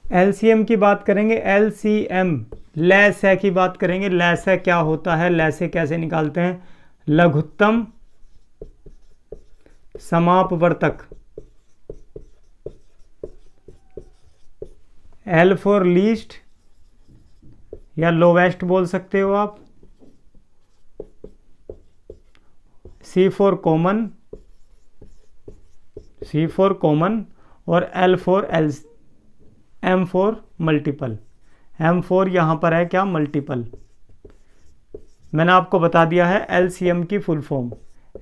LCM की बात करेंगे, एलसीएम लैसे की बात करेंगे। लैसे क्या होता है, लैसे कैसे निकालते हैं? लघुत्तम समापवर्तक, एल फॉर लीस्ट या लोवेस्ट बोल सकते हो आप, C for common, C for common, और L for L, M for multiple. M for यहां पर है क्या? मल्टीपल। मैंने आपको बता दिया है एलसीएम की full form,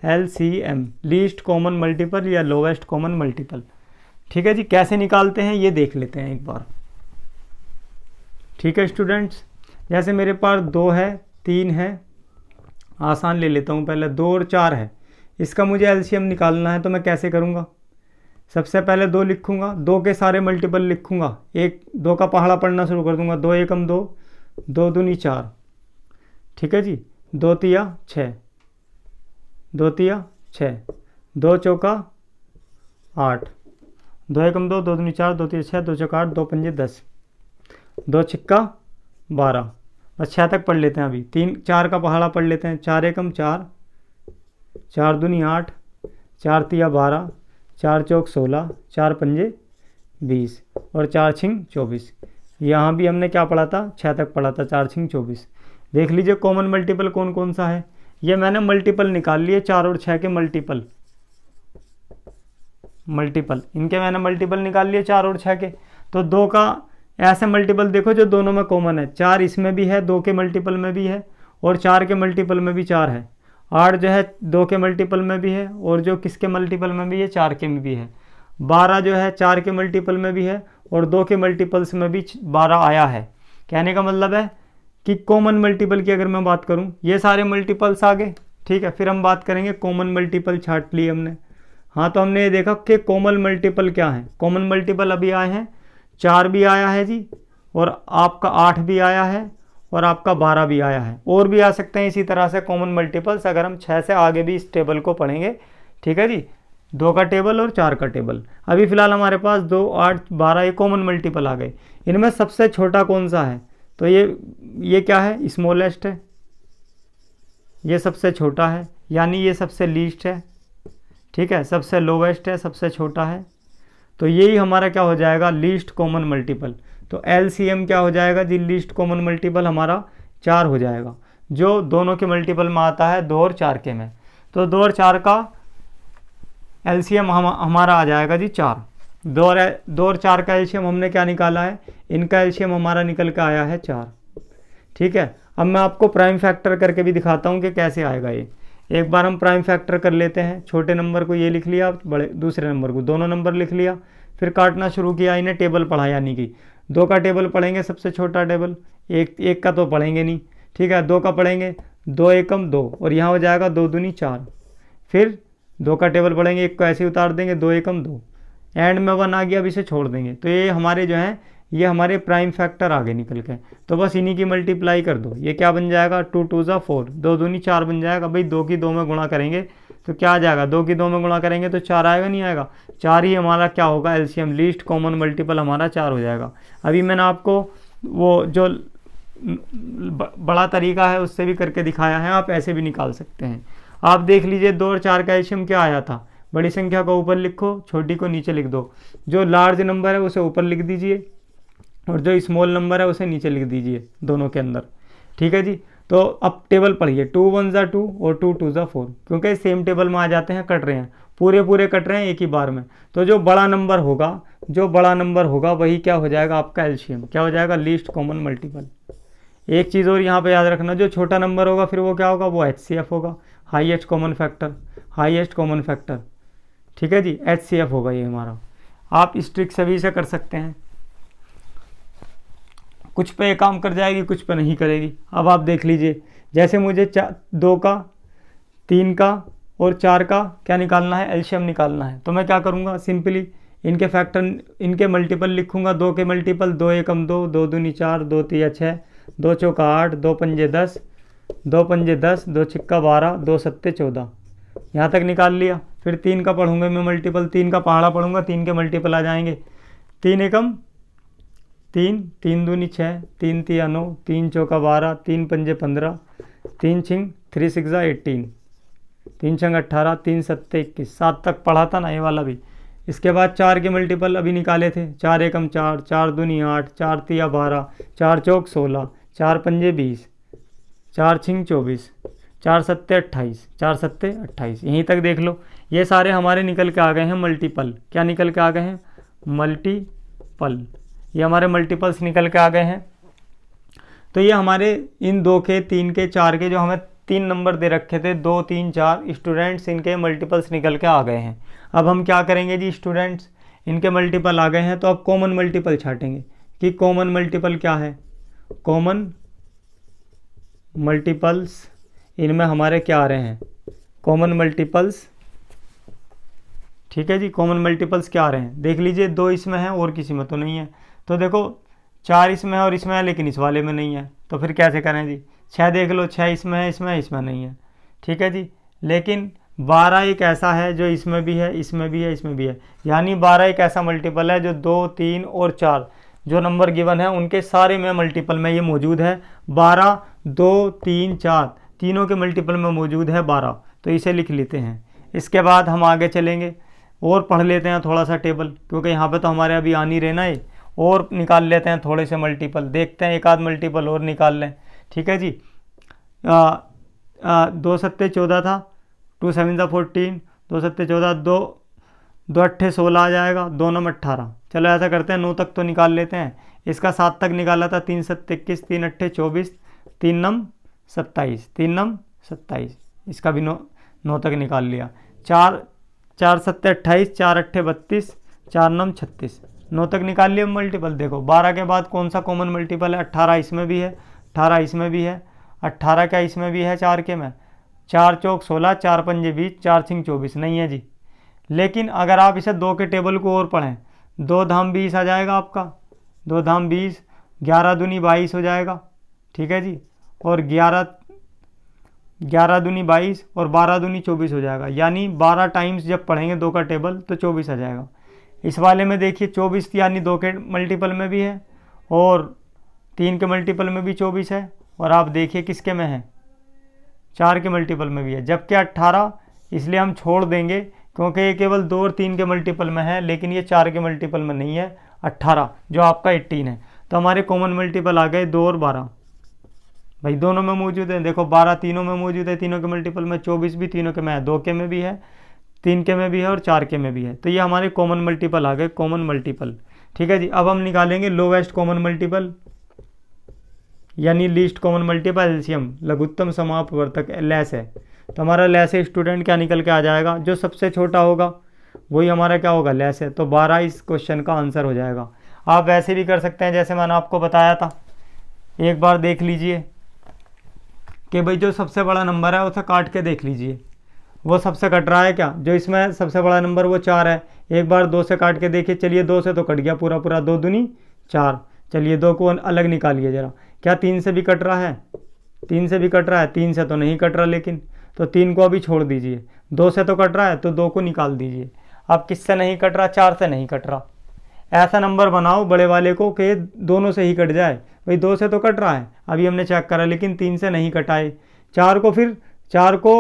LCM least common multiple या लोवेस्ट कॉमन मल्टीपल। ठीक है जी, कैसे निकालते हैं ये देख लेते हैं एक बार। ठीक है स्टूडेंट्स, जैसे मेरे पास 2 है, 3 है, आसान ले लेता हूँ पहले। 2 और 4 है, इसका मुझे एलसीएम निकालना है, तो मैं कैसे करूँगा? सबसे पहले 2 लिखूंगा, 2 के सारे मल्टीपल लिखूंगा, 2 का पहाड़ा पढ़ना शुरू कर दूंगा। 2 एकम 2, 2 दूनी 4, ठीक है जी, 2 तिया 6, 2 तिया 6, 2 चौका 8, 2 एकम 2, 2 दूनी 4, 2 तिया 6, 2 चौका 8, 2 पंजे 10, 2 छिक्का 12। बस 6 तक पढ़ लेते हैं अभी। 3 4 का पहाड़ा पढ़ लेते हैं। 4 एकम 4, 4 दूनी 8, 4 तिया 12, 4 चौक 16, 4 पंजे 20 और 4 छिंग 24। यहाँ भी हमने क्या पढ़ा था? 6 तक पढ़ा था, 4 छिंग 24। देख लीजिए कॉमन मल्टीपल कौन कौन सा है। ये मैंने मल्टीपल निकाल लिए, 4 और 6 के मल्टीपल, इनके मैंने मल्टीपल निकाल लिए 4 और 6 के। तो 2 का ऐसे मल्टीपल देखो जो दोनों में कॉमन है। 4 इसमें भी है, 2 के मल्टीपल में भी है, और 4 के मल्टीपल में भी 4 है। 8 जो है 2 के मल्टीपल में भी है, और जो किसके मल्टीपल में भी है? 4 के में भी है। 12 जो है 4 के मल्टीपल में भी है, और 2 के मल्टीपल्स में भी 12 आया है। कहने का मतलब है कि कॉमन मल्टीपल की अगर मैं बात करूं, ये सारे मल्टीपल्स आ गए। ठीक है, फिर हम बात करेंगे कॉमन मल्टीपल। छाट लिए हमने। हाँ, तो हमने ये देखा कि कॉमन मल्टीपल क्या है। कॉमन मल्टीपल अभी आए हैं, 4 भी आया है जी, और आपका 8 भी आया है, और आपका 12 भी आया है। और भी आ सकते हैं इसी तरह से कॉमन मल्टीपल्स, अगर हम 6 से आगे भी इस टेबल को पढ़ेंगे। ठीक है जी, 2 का टेबल और 4 का टेबल। अभी फिलहाल हमारे पास 2, 8, 12 ये कॉमन मल्टीपल आ गए। इनमें सबसे छोटा कौन सा है? तो ये क्या है? स्मॉलेस्ट है। ये सबसे छोटा है, यानी ये सबसे लीस्ट है। ठीक है, सबसे लोवेस्ट है, सबसे छोटा है। तो यही हमारा क्या हो जाएगा? Least common multiple. तो एलसीएम क्या हो जाएगा जी? लीस्ट कॉमन मल्टीपल हमारा 4 हो जाएगा, जो दोनों के मल्टीपल में आता है 2 और 4 के में। तो 2 और 4 का एलसीएम हमारा आ जाएगा जी 4। 2 और 4 का एलसीएम हमने क्या निकाला है? इनका एलसीएम हमारा निकल के आया है 4। ठीक है, अब मैं आपको प्राइम फैक्टर करके भी दिखाता हूँ कि कैसे आएगा ये। एक बार हम प्राइम फैक्टर कर लेते हैं। छोटे नंबर को ये लिख लिया, बड़े दूसरे नंबर को, दोनों नंबर लिख लिया, फिर काटना शुरू किया। इन्हें टेबल पढ़ा, यानी कि 2 का टेबल पढ़ेंगे, सबसे छोटा टेबल। एक का तो पढ़ेंगे नहीं। ठीक है, 2 का पढ़ेंगे, 2 एकम 2, और यहाँ हो जाएगा 2 दूनी 4। फिर 2 का टेबल पढ़ेंगे, 1 को ऐसे ही उतार देंगे, 2 एकम 2, एंड में 1 आ गया, अब इसे छोड़ देंगे। तो ये हमारे जो हैं, ये हमारे प्राइम फैक्टर आगे निकल के। तो बस इन्हीं की मल्टीप्लाई कर दो। ये क्या बन जाएगा? 2 2 ज़ा 4, 2 दूनी 4 बन जाएगा। भाई 2 की 2 में गुणा करेंगे तो क्या आ जाएगा? 2 की 2 में गुणा करेंगे तो 4 आएगा, नहीं आएगा? 4 ही हमारा क्या होगा? एलसीएम, लीस्ट कॉमन मल्टीपल हमारा 4 हो जाएगा। अभी मैंने आपको वो जो बड़ा तरीका है उससे भी करके दिखाया है, आप ऐसे भी निकाल सकते हैं। आप देख लीजिए 2 और 4 का एलसीएम क्या आया था? बड़ी संख्या को ऊपर लिखो, छोटी को नीचे लिख दो। जो लार्ज नंबर है उसे ऊपर लिख दीजिए, और जो स्मॉल नंबर है उसे नीचे लिख दीजिए दोनों के अंदर। ठीक है जी, तो अब टेबल पढ़िए। 2 1 ज़ा 2 और 2 2 ज़ा 4, क्योंकि सेम टेबल में आ जाते हैं, कट रहे हैं, पूरे कट रहे हैं एक ही बार में। तो जो बड़ा नंबर होगा वही क्या हो जाएगा? आपका एलसीएम। क्या हो जाएगा? Least common multiple. एक चीज़ और यहाँ पे याद रखना, जो छोटा नंबर होगा फिर वो क्या होगा? वो एचसीएफ होगा, हाईएस्ट कॉमन फैक्टर। ठीक है जी, एचसीएफ होगा ये हमारा। आप इस ट्रिक से भी इसे कर सकते हैं। कुछ पे ये काम कर जाएगी, कुछ पे नहीं करेगी। अब आप देख लीजिए, जैसे मुझे 2 का, 3 का और 4 का क्या निकालना है? एलसीएम निकालना है। तो मैं क्या करूँगा? सिंपली इनके फैक्टर, इनके मल्टीपल लिखूँगा। 2 के मल्टीपल, 2 एकम 2, 2 दूनी 4, 2 तिया 6, 2 चौका 8, 2 पंजे 10, 2 पंजे 10, 2 छिक्का 12, 2 सत्ते 14। यहाँ तक निकाल लिया। फिर 3 का पढ़ूंगा मैं मल्टीपल, 3 का पहाड़ा पढ़ूंगा, 3 के मल्टीपल आ जाएंगे। 3 एकम 3, 3 दूनी 6, 3 तिया 9, 3 चौका 12, 3 पंजे 15, 3 छिंग 3 6 18, 3 छंग 18, 3 सत्ते 21, 7 तक पढ़ा था ना ये वाला भी। इसके बाद 4 के मल्टीपल अभी निकाले थे, 4 एकम 4, 4 दूनी 8, 4 तिया 12, 4 चौक 16, 4 पंजे 20, 4 छिंग 24, 4 सत्ते 28, 4 सत्ते 28, यहीं तक देख लो। ये सारे हमारे निकल के आ गए हैं मल्टीपल। क्या निकल के आ गए हैं? मल्टीपल। ये हमारे मल्टीपल्स निकल के आ गए हैं। तो ये हमारे इन 2 के 3 के 4 के जो हमें 3 नंबर दे रखे थे, 2 3 4 स्टूडेंट्स, इनके मल्टीपल्स निकल के आ गए हैं। अब हम क्या करेंगे जी, स्टूडेंट्स इनके मल्टीपल आ गए हैं तो अब कॉमन मल्टीपल छाटेंगे कि कॉमन मल्टीपल क्या है। कॉमन मल्टीपल्स इनमें हमारे क्या आ रहे हैं? कॉमन मल्टीपल्स, ठीक है जी। कॉमन मल्टीपल्स क्या आ रहे हैं देख लीजिए, 2 इसमें है और किसी में तो नहीं है। तो देखो 4 इसमें है और इसमें है, लेकिन इस वाले में नहीं है, तो फिर कैसे करें जी। 6 देख लो, 6 इसमें है, इसमें नहीं है, ठीक है जी। लेकिन 12 एक ऐसा है जो इसमें भी है, इसमें भी है, इसमें भी है। यानी 12 एक ऐसा मल्टीपल है जो 2 3 और 4 जो नंबर गिवन है उनके सारे में मल्टीपल में ये मौजूद है। 12 2 3 4 तीनों के मल्टीपल में मौजूद है 12, तो इसे लिख लेते हैं। इसके बाद हम आगे चलेंगे और पढ़ लेते हैं थोड़ा सा टेबल, क्योंकि यहाँ पे तो हमारे अभी आ नहीं रहना है, और निकाल लेते हैं थोड़े से मल्टीपल, देखते हैं एक आध मल्टीपल और निकाल लें, ठीक है जी। 2 सत्ते 14 था, 2 7 14, 2 सत्ते 14, 2 अट्ठे 16 आ जाएगा, 2 नम 18। चलो ऐसा करते हैं 9 तक तो निकाल लेते हैं। इसका 7 तक निकाला था, 3 सत्ते 21, 3 अट्ठे 24, 3 नम 27, 3 नम 27, इसका भी 9 तक निकाल लिया। 4 सत्ते 28, 4 अट्ठे 32, 4 नम 36, 9 तक निकाल लिया मल्टीपल। देखो 12 के बाद कौन सा कॉमन मल्टीपल है? 18 इसमें भी है, 18 इसमें भी है, 18 क्या इसमें भी है 4 के में, 4 चौक 16, 4 पंजे 20, 4 छिंग 24, नहीं है जी। लेकिन अगर आप इसे 2 के टेबल को और पढ़ें, 2 धाम 20 आ जाएगा आपका, 2 धाम 20, 11 दूनी 22 हो जाएगा, ठीक है जी। और 11 दूनी 22 और 12 दूनी 24 हो जाएगा। यानी 12 टाइम्स जब पढ़ेंगे 2 का टेबल तो 24 आ जाएगा। इस वाले में देखिए 24 यानी 2 के मल्टीपल में भी है और 3 के मल्टीपल में भी 24 है, और आप देखिए किसके में है? 4 के मल्टीपल में भी है। जबकि 18 इसलिए हम छोड़ देंगे क्योंकि ये केवल 2 और 3 के मल्टीपल में है, लेकिन ये 4 के मल्टीपल में नहीं है। 18 जो आपका 18 है, तो हमारे कॉमन मल्टीपल आ गए 2 और 12। भाई दोनों में मौजूद है, देखो 12 तीनों में मौजूद है, तीनों के मल्टीपल में, 24 भी तीनों के में है, 2 के में भी है, 3 के में भी है और 4 के में भी है। तो ये हमारे कॉमन मल्टीपल आ गए, कॉमन मल्टीपल, ठीक है जी। अब हम निकालेंगे लोवेस्ट कॉमन मल्टीपल यानी लीस्ट कॉमन मल्टीपल, एलसीएम, लघुत्तम समापवर्तक लेस है। तो हमारा लेस स्टूडेंट क्या निकल के आ जाएगा? जो सबसे छोटा होगा वही हमारा क्या होगा? लेस है। तो 12 इस क्वेश्चन का आंसर हो जाएगा। आप वैसे भी कर सकते हैं जैसे मैंने आपको बताया था, एक बार देख लीजिए कि भाई जो सबसे बड़ा नंबर है उसे काट के देख लीजिए, वो सबसे कट रहा है क्या? जो इसमें सबसे बड़ा नंबर वो 4 है, एक बार 2 से काट के देखिए। चलिए 2 से तो कट गया पूरा पूरा, 2 दूनी 4। चलिए 2 को अलग निकालिए ज़रा, क्या 3 से भी कट रहा है? 3 से भी कट रहा है, 3 से तो नहीं कट रहा, लेकिन तो 3 को अभी छोड़ दीजिए। 2 से तो कट रहा है तो 2 को निकाल दीजिए। अब किससे नहीं कट रहा? 4 से नहीं कट रहा। ऐसा नंबर बनाओ बड़े वाले को कि दोनों से ही कट जाए। भाई 2 से तो कट रहा है, अभी हमने चेक करा, लेकिन 3 से नहीं कटाए। 4 को फिर 4 को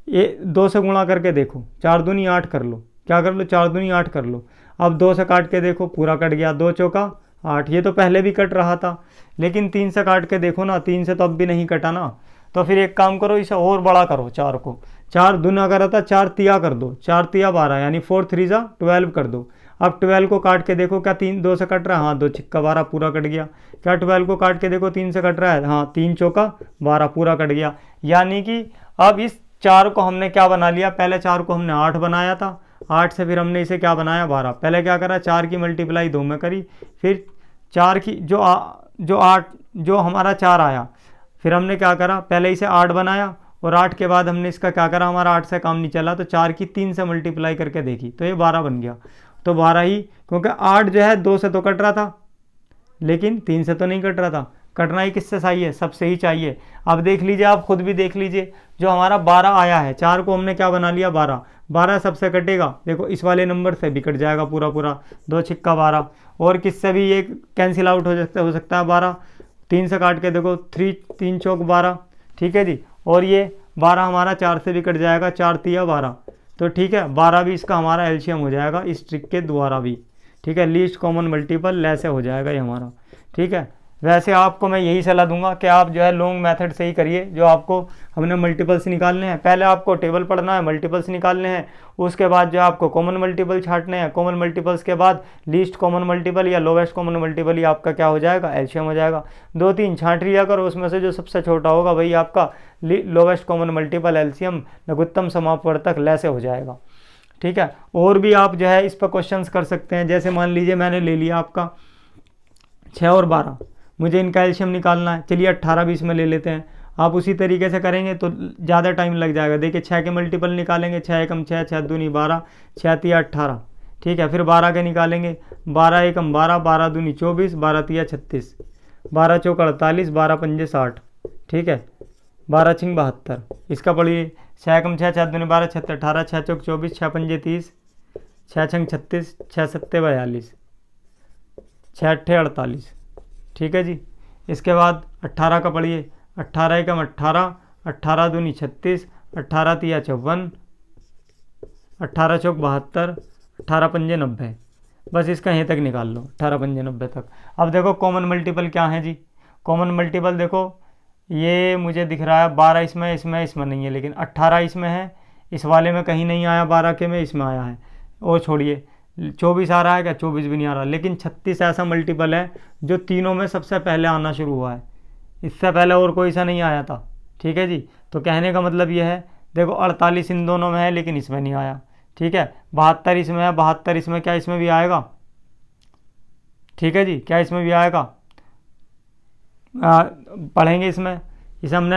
2 से गुणा करके देखो, 4 दूनी 8 कर लो, क्या कर लो? 4 दूनी 8 कर लो। अब 2 से काट के देखो, पूरा कट गया, 2 चौका 8। ये तो पहले भी कट रहा था, लेकिन 3 से काट के देखो ना, 3 से तो अब भी नहीं कटा ना। तो फिर एक काम करो, इसे और बड़ा करो, 4 को 4 दूना करा था, 4 तिया कर दो, 4 तिया 12 यानी 4 3 12 कर दो। अब 12 को काट के देखो, क्या 2 से कट रहा है? हाँ, 2 छिक्का 12 पूरा कट गया। क्या 12 को काट के देखो 3 से कट रहा है? हाँ, 3 चौका 12 पूरा कट गया। यानी कि अब इस 4 को हमने क्या बना लिया? पहले 4 को हमने 8 बनाया था, 8 से फिर हमने इसे क्या बनाया? 12। पहले क्या करा? 4 की मल्टीप्लाई 2 में करी, फिर 4 की जो हमारा 4 आया, फिर हमने क्या करा? पहले इसे 8 बनाया और 8 के बाद हमने इसका क्या करा? हमारा 8 से काम नहीं चला तो 4 की 3 से मल्टीप्लाई करके देखी तो ये 12 बन गया। तो 12 ही, क्योंकि 8 जो है 2 से तो कट रहा था, लेकिन 3 से तो नहीं कट रहा था। कटना ही किससे चाहिए? सबसे ही चाहिए। अब देख लीजिए, आप खुद भी देख लीजिए, जो हमारा 12 आया है, 4 को हमने क्या बना लिया? 12 सबसे कटेगा, देखो इस वाले नंबर से भी कट जाएगा पूरा पूरा, 2 छिक्का 12। और किससे भी ये कैंसिल आउट हो सकता है 12, 3 से काट के देखो 3 चौक 12, ठीक है जी। और ये 12 हमारा 4 से भी कट जाएगा, 4 तिया 12, तो ठीक है 12 भी इसका हमारा एलसीएम हो जाएगा इस ट्रिक के द्वारा भी, ठीक है। लीस्ट कॉमन मल्टीपल ऐसे हो जाएगा ये हमारा, ठीक है। वैसे आपको मैं यही सलाह दूंगा कि आप जो है लॉन्ग मेथड से ही करिए, जो आपको हमने मल्टीपल्स निकालने हैं, पहले आपको टेबल पढ़ना है, मल्टीपल्स निकालने हैं, उसके बाद जो आपको कॉमन मल्टीपल छांटने हैं, कॉमन मल्टीपल्स के बाद लीस्ट कॉमन मल्टीपल या लोवेस्ट कॉमन मल्टीपल ही आपका क्या हो जाएगा, एलसीएम हो जाएगा। 2-3 छांट लिया करो, उसमें से जो सबसे छोटा होगा वही आपका लोवेस्ट कॉमन मल्टीपल एलसीएम लघुत्तम समापवर्तक लैसे हो जाएगा, ठीक है। और भी आप जो है इस पर क्वेश्चंस कर सकते हैं, जैसे मान लीजिए मैंने ले लिया आपका 6 और 12, मुझे इनका एलसीएम निकालना है, चलिए 18 भी इसमें ले लेते हैं। आप उसी तरीके से करेंगे तो ज़्यादा टाइम लग जाएगा। देखिए 6 के मल्टीपल निकालेंगे, 6 एकम 6, 6 दूनी 12, 6 तिया 18, ठीक है। फिर 12 के निकालेंगे, 12 एकम 12, 12 दूनी 24, 12 तिया 36, 12 चौक 48, 12 पंजे 60, ठीक है। 12 छिंग 72, इसका पढ़िए 6 एकम 6, 6 दूनी 12, 6 18, 6 चौक 24, 6 पंजे 30, 6 छंग 36, 6 सत्ते 42, 6 अट्ठे 48, ठीक है जी। इसके बाद 18 का पढ़िए, 18 एकम 18, 18 दूनी 36, 18 तिया 54, 18 चौक 72, 18 पंजे 90, बस इसका यहीं तक निकाल लो, 18 पंजे 90 तक। अब देखो कॉमन मल्टीपल क्या है जी, कॉमन मल्टीपल देखो ये मुझे दिख रहा है 12 इसमें नहीं है, लेकिन 18 इसमें है, इस वाले में कहीं नहीं आया, 12 के में इसमें आया है। और छोड़िए 24 आ रहा है क्या, 24 भी नहीं आ रहा, लेकिन 36 ऐसा मल्टीपल है जो तीनों में सबसे पहले आना शुरू हुआ है, इससे पहले और कोई सा नहीं आया था, ठीक है जी। तो कहने का मतलब ये है, देखो 48 इन दोनों में है लेकिन इसमें नहीं आया, ठीक है। 72 इसमें है, 72 इसमें, क्या इसमें भी आएगा, ठीक है जी, क्या इसमें भी आएगा, पढ़ेंगे इसमें। इसे हमने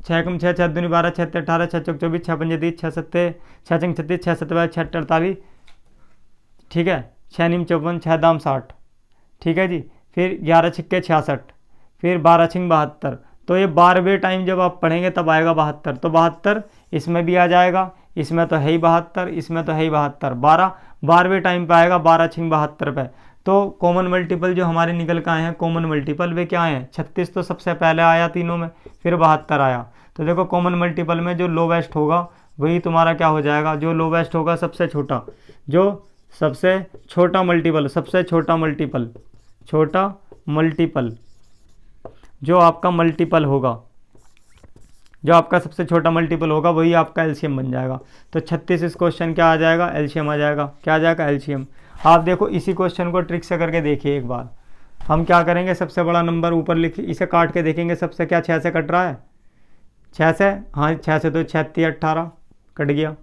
6 कम 6, 6 दूनी 12, 6 18, 6 चौक 24, 6 पंजे 30, 6 सत्ते 6 चंग 36, 6 सत्ते 6 48, ठीक है। 6 नीम 54, 6 दाम 60, ठीक है जी। फिर 11 छिक्के 66, फिर 12 छिंग 72, तो ये 12वें टाइम जब आप पढ़ेंगे तब आएगा 72, तो 72 इसमें भी आ जाएगा, इसमें तो है ही 72, इसमें तो है ही 72, 12वें टाइम पे आएगा 12 छिंग 72 पे। तो कॉमन मल्टीपल जो हमारे निकल के आए हैं कॉमन मल्टीपल वे क्या हैं, 36 तो सबसे पहले आया तीनों में, फिर 72 आया। तो देखो कॉमन मल्टीपल में जो लोवेस्ट होगा वही तुम्हारा क्या हो जाएगा, जो लोवेस्ट होगा सबसे छोटा, जो सबसे छोटा मल्टीपल, सबसे छोटा मल्टीपल, छोटा मल्टीपल जो आपका मल्टीपल होगा, जो आपका सबसे छोटा मल्टीपल होगा वही आपका एलसीएम बन जाएगा। तो 36 इस क्वेश्चन क्या आ जाएगा, एलसीएम आ जाएगा, क्या आ जाएगा, एलसीएम। आप देखो इसी क्वेश्चन को ट्रिक से करके देखिए एक बार। हम क्या करेंगे, सबसे बड़ा नंबर ऊपर लिखिए, इसे काट के देखेंगे सबसे क्या 6 से कट रहा है, 6 से, हाँ 6 से तो 36 18 कट गया,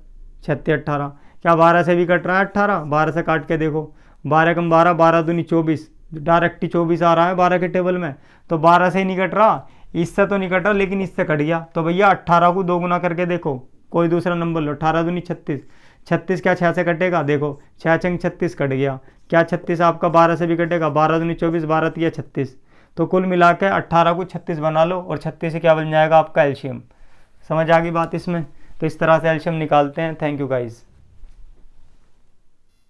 36 18, क्या 12 से भी कट रहा है 18, 12 से काट के देखो, 12 कम 12, 12 दूनी 24, डायरेक्ट ही 24 आ रहा है 12 के टेबल में, तो 12 से ही नहीं कट रहा, इससे तो नहीं कट रहा लेकिन इससे कट गया। तो भैया 18 को 2 गुना करके देखो, कोई दूसरा नंबर लो, 18 दूनी 36, 36 क्या 6 से कटेगा, देखो 6 चंग 36 कट गया, क्या 36 आपका 12 से भी कटेगा, 12 दूनी 24, 12 तिया 36, तो कुल मिला के 18 को 36 बना लो और 36 से क्या बन जाएगा आपका एलसीएम। समझ आ गई बात इसमें। तो इस तरह से एलसीएम निकालते हैं। Thank you guys.